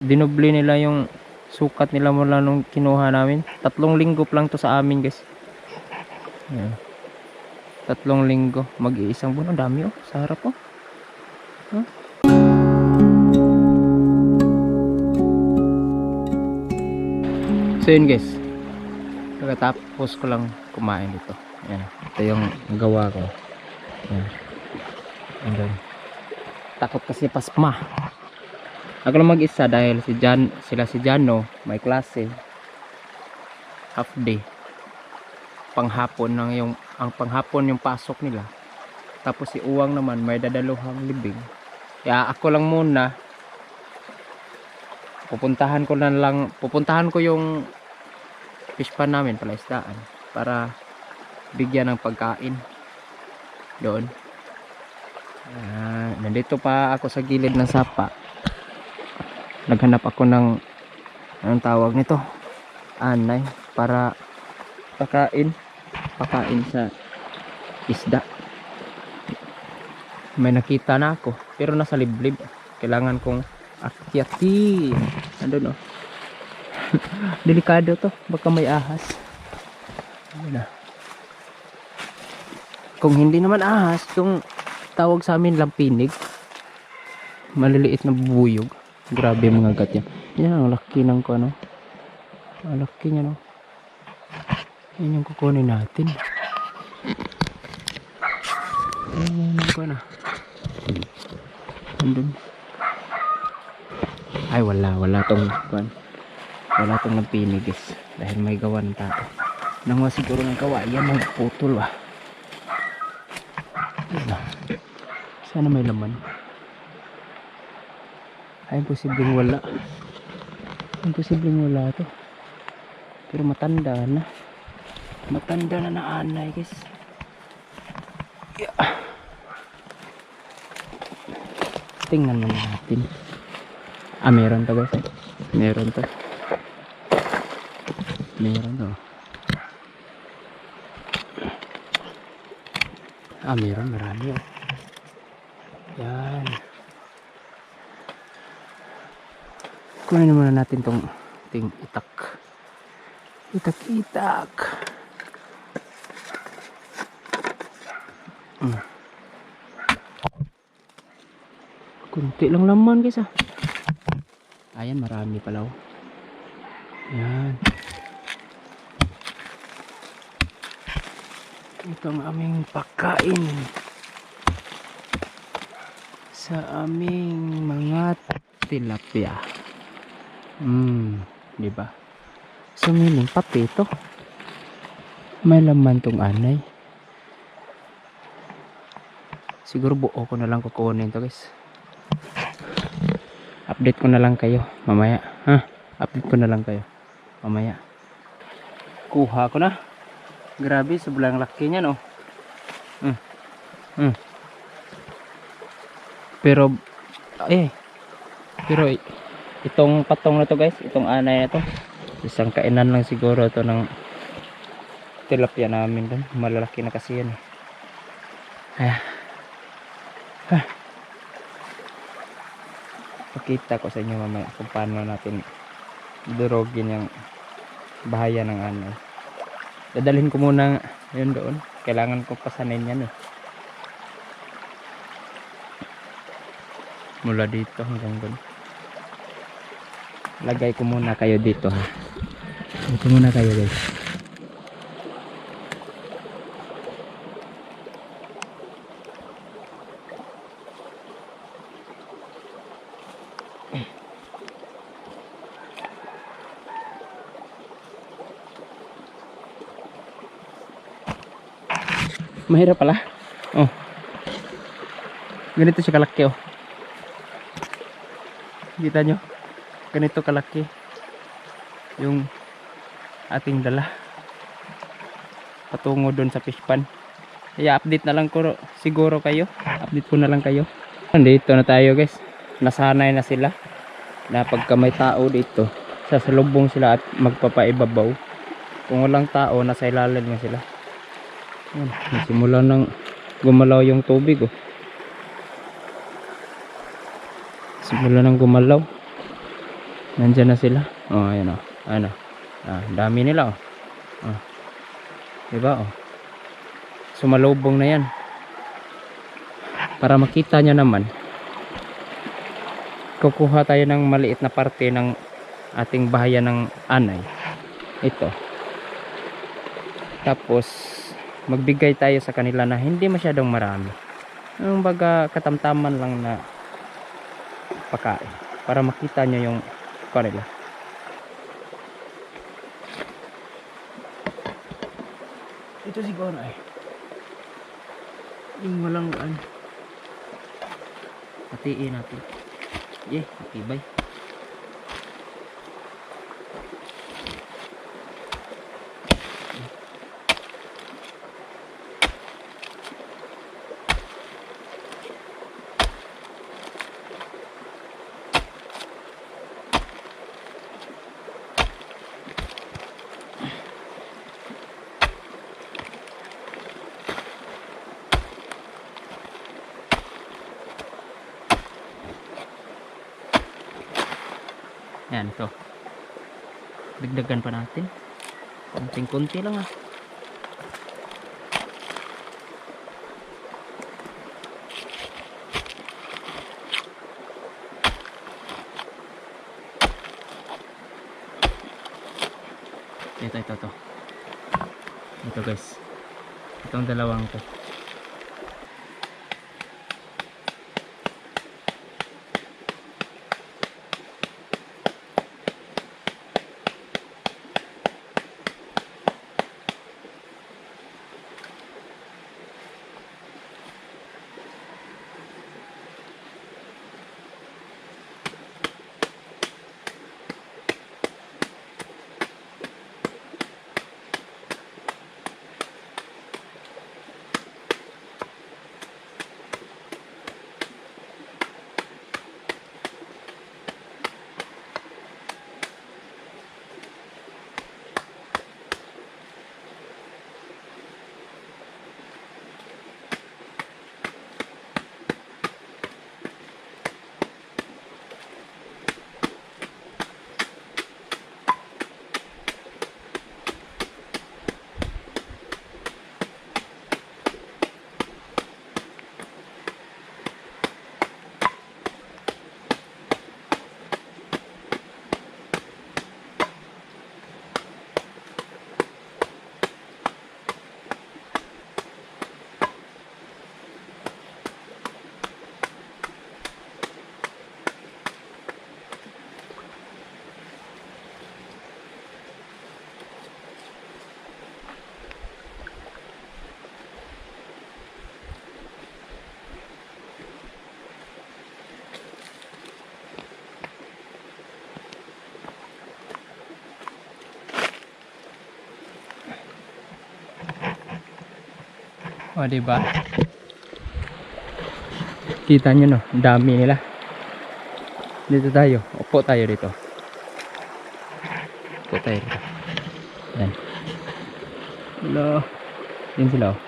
Dinoble nila yung sukat nila mula nung kinuha namin. 3 linggo pa lang to sa amin guys. Ayan. 3 linggo. Mag-iisang buwan. Ang dami oh. Sa harap oh. Huh? So yun guys. Pagkatapos ko lang kumain dito. Ayan. Ito yung gawa ko. Ayan. Ayan. Takot kasi pasma. Ako lang mag-isa dahil sila si Jano may klase. Half day. Panghapon ang panghapon yung pasok nila. Tapos si Uwang naman may dadaluhang libing. Kaya ako lang muna. Pupuntahan ko yung fish pan namin, palaisdaan, para bigyan ng pagkain doon. Nandito pa ako sa gilid ng sapa. Naghanap ako ng anong tawag nito, anay, para pakain sa isda. May nakita na ako pero nasa liblib. Kailangan kong akyatin. Andun oh. Delikado to, baka may ahas. Ayun na. Kung hindi naman ahas, yung tawag sa amin lampinig, maliliit na bubuyog. Grabe mga gat yan. Yan ang laki ng ano. Ang laki niya no. Yan yung kukunin natin. Yan ko na. Andun. Ay wala tong lampinig guys. Dahil may gawan tao. Nangwa siguro ng kawayan ng putol ah. Sana may laman. Ay imposibleng wala. Imposibleng wala to. Pero matanda na anay guys. Yeah. Tingnan naman natin. Meron to guys. Meron to. Meron, marami oh. Yan. Kunin muna natin tong itak. Itak. Kunti lang laman guys ah. Ayan, marami pala oh. Yan. Ito ang aming pagkain sa aming mga tilapia. Diba? So meaning pati ito. May laman tong anay. Siguro buo ko na lang kukunin to guys. Update ko na lang kayo mamaya. Update ko na lang kayo mamaya. Kuha ko na. Grabe, sobrang laki niya no. Pero itong patong na to guys, itong anay na to, isang kainan lang siguro to ng tilapia namin dun. Malalaki na kasi yan Pakita ko sa inyo mamaya kung paano natin durogin yung bahaya ng anay. Dadalhin ko muna yun doon. Kailangan ko pasanin yan mula dito hanggang doon. Lagay ko muna kayo dito ha. Lagay ko muna kayo guys. Mahirap pala. Ganito siya kalaki oh. Kita nyo? Ganito kalaki yung ating dala patungo doon sa fish pan. Kaya update na lang ko siguro kayo. Update ko na lang kayo. Dito na tayo guys. Nasanay na sila na pagka may tao dito, sasalubong sila at magpapaibabaw. Kung walang tao, nasa ilalim na sila. Simula nang gumalaw yung tubig oh. Simula nang gumalaw. Nandyan na sila. Oh, ayan oh. Ano? Ah, dami nila oh. Oh. Diba oh. Sumalubong na yan. Para makita nyo naman. Kukuha tayo ng maliit na parte ng ating bahayan ng anay. Ito. Tapos magbigay tayo sa kanila na hindi masyadong marami. Yung baga katamtaman lang na pagkain. Para makita nyo yung kanila. Ito siguro ay yung walang hatiin natin. Matibay. Yan to. Dagdagan pa natin. Konting-konti lang ah. Ito. Ito guys. Itong dalawang to. O diba? Kita nyo no, dami nila. Dito tayo, upo tayo dito. Upo tayo dito. Yan. Hello. Yan sila oh.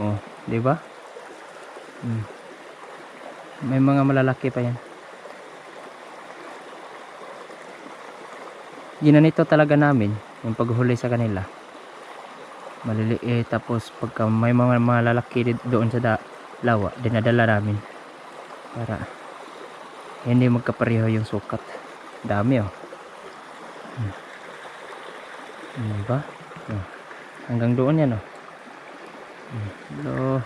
Oh, diba? May mga malalaki pa yan. Ginanito talaga namin yung paghuli sa kanila. Maliliit, tapos pagka may mga lalaki doon sa lawa, dinadala namin para hindi magkapareho yung sukat. Dami oh. Diba? Oh. Hanggang doon yan oh. Hello.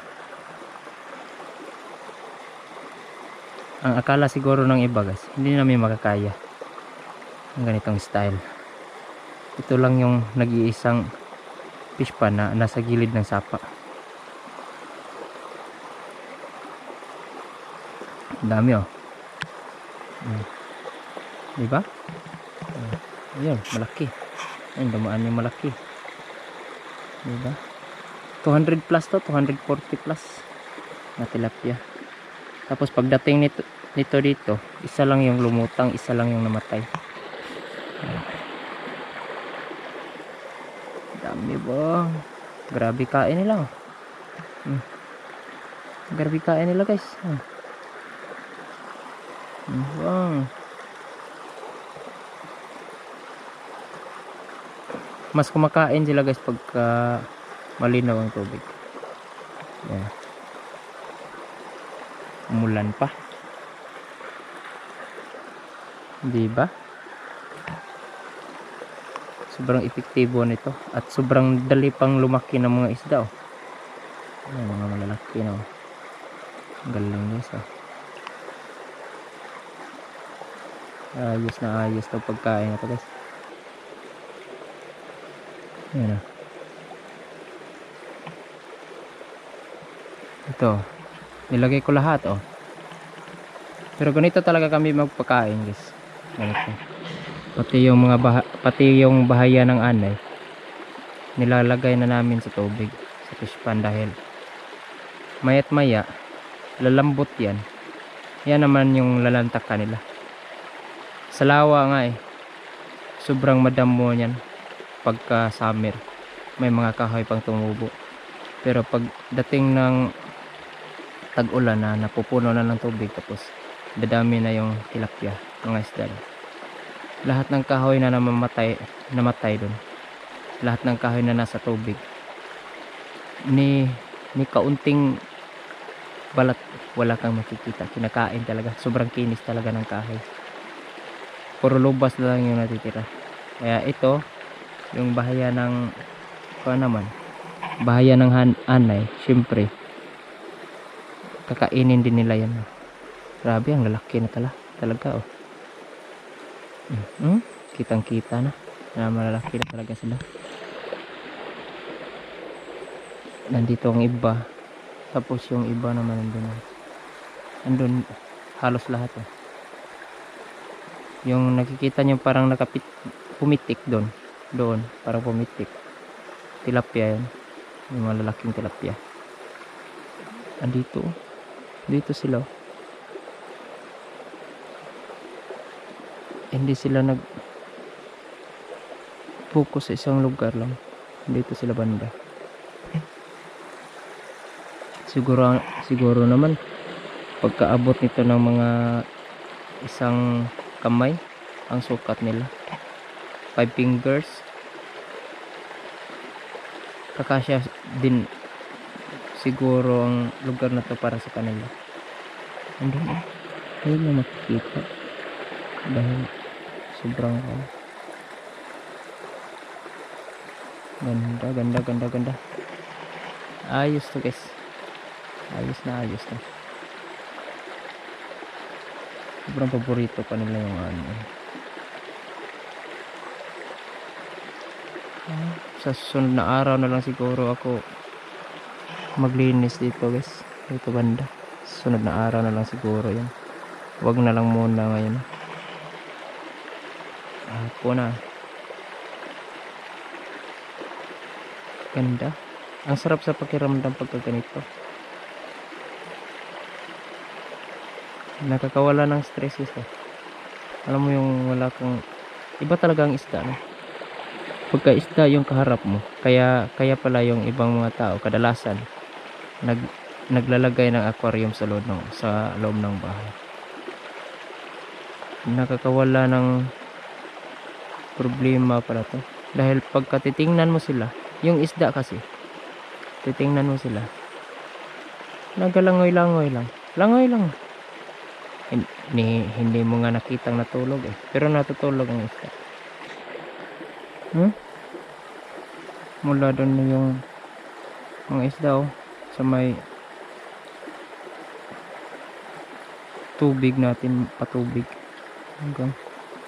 Ang akala siguro ng iba guys, hindi namin makakaya ang ganitong style. Ito lang yung nag-iisang fish pan na nasa gilid ng sapa. Dami oh. Diba? Ayun, malaki. Ayun, dumaan yung malaki. Diba? 200 plus to, 240 plus na tilapia. Tapos pagdating nito dito, isa lang yung lumutang, isa lang yung namatay. Dami ba? Grabe kain nila oh. Grabe kain nila guys. Wow. Mas kumakain sila guys pagka malinaw ang tubig. Yan. Umulan pa. Di ba? Sobrang epektibo nito at sobrang dali pang lumaki ng mga isda. Oh. Ayan, mga malalaki na. Oh. Galing guys. Oh. Ayos na ayos to pagkain na to guys. Ayan. Oh. Ito. Nilagay ko lahat. Oh. Pero ganito talaga kami magpakain guys. Ganito. Pati yung bahaya ng anay nilalagay na namin sa tubig sa fish pan dahil mayat maya lalambot yan. Yan naman yung lalantak kanila. Sa lawa nga sobrang madamo yan pagka summer. May mga kahoy pang tumubo. Pero pag dating ng tag-ulan na napupuno na ng tubig tapos dadami na yung tilapia, mga isda. Lahat ng kahoy na namatay doon. Lahat ng kahoy na nasa tubig. Ni kaunting balat wala kang makikita. Kinakain talaga. Sobrang kinis talaga ng kahoy. Puro lubas na lang yung natitira. Kaya ito, yung bahaya ng bahaya ng anay, syempre kakainin din nila yan. Grabe, ang lalaki na talaga oh. Kitang kita na malalaki na talaga sila. Nandito ang iba, tapos yung iba naman andun halos lahat oh. Yung nakikita nyo parang pumitik doon parang pumitik, tilapia yan, yung malalaking tilapia. Andito dito sila oh. Hindi sila focus sa isang lugar lang. Dito sila banda. Siguro naman pagkaabot nito ng mga isang kamay ang sukat nila, 5 fingers, kakasya din siguro ang lugar na to para sa kanila. Andun ayun na makikita dahil sobrang ganda. Ayos to guys. Ayos na. Sobrang paborito pa nila yung sa susunod na araw na lang siguro ako maglinis dito guys. Dito banda. Susunod na araw na lang siguro yan. Wag na lang muna ngayon. Ako na. Ganda. Ang sarap sa pakiramdam pagka ganito. Nakakawala ng stress eh. Alam mo yung wala kang iba talaga ang isda no? Pagka isda yung kaharap mo, kaya pala yung ibang mga tao kadalasan naglalagay ng aquarium sa loob ng bahay. Nakakawala ng problema pala to dahil pagka titingnan mo sila, yung isda kasi titingnan mo sila nagalangoy-langoy lang, hindi mo nga nakitang natulog pero natutulog ang isda. Mula doon yung mga isda sa may tubig natin, patubig hanggang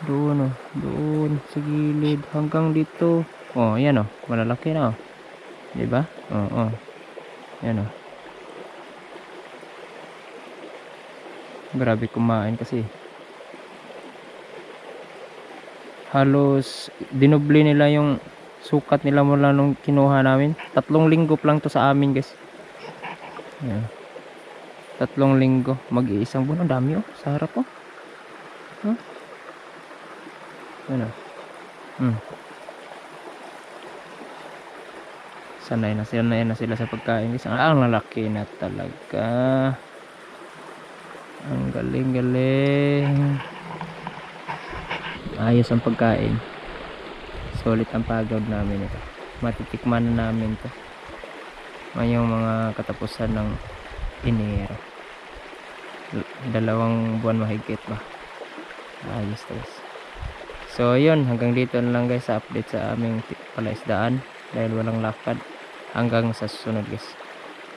doon doon sa gilid hanggang dito. Yan malalaki na diba? Yan grabe kumain kasi halos dinubli nila yung sukat nila mula nung kinuha namin. 3 linggo lang to sa amin guys. Yan. 3 linggo, mag-iisang buwan. Ang dami sa harap ano sanay na sila sa pagkain guys. Ang lalaki na talaga. Ang galing ayos ang pagkain. sulit ang pagod namin ito. Matitikman na namin to ngayong mga katapusan ng Enero. 2 buwan mahigit ba. Ayos guys. So yun, hanggang dito na lang guys sa update sa aming palaisdaan dahil walang lakad. Hanggang sa susunod guys.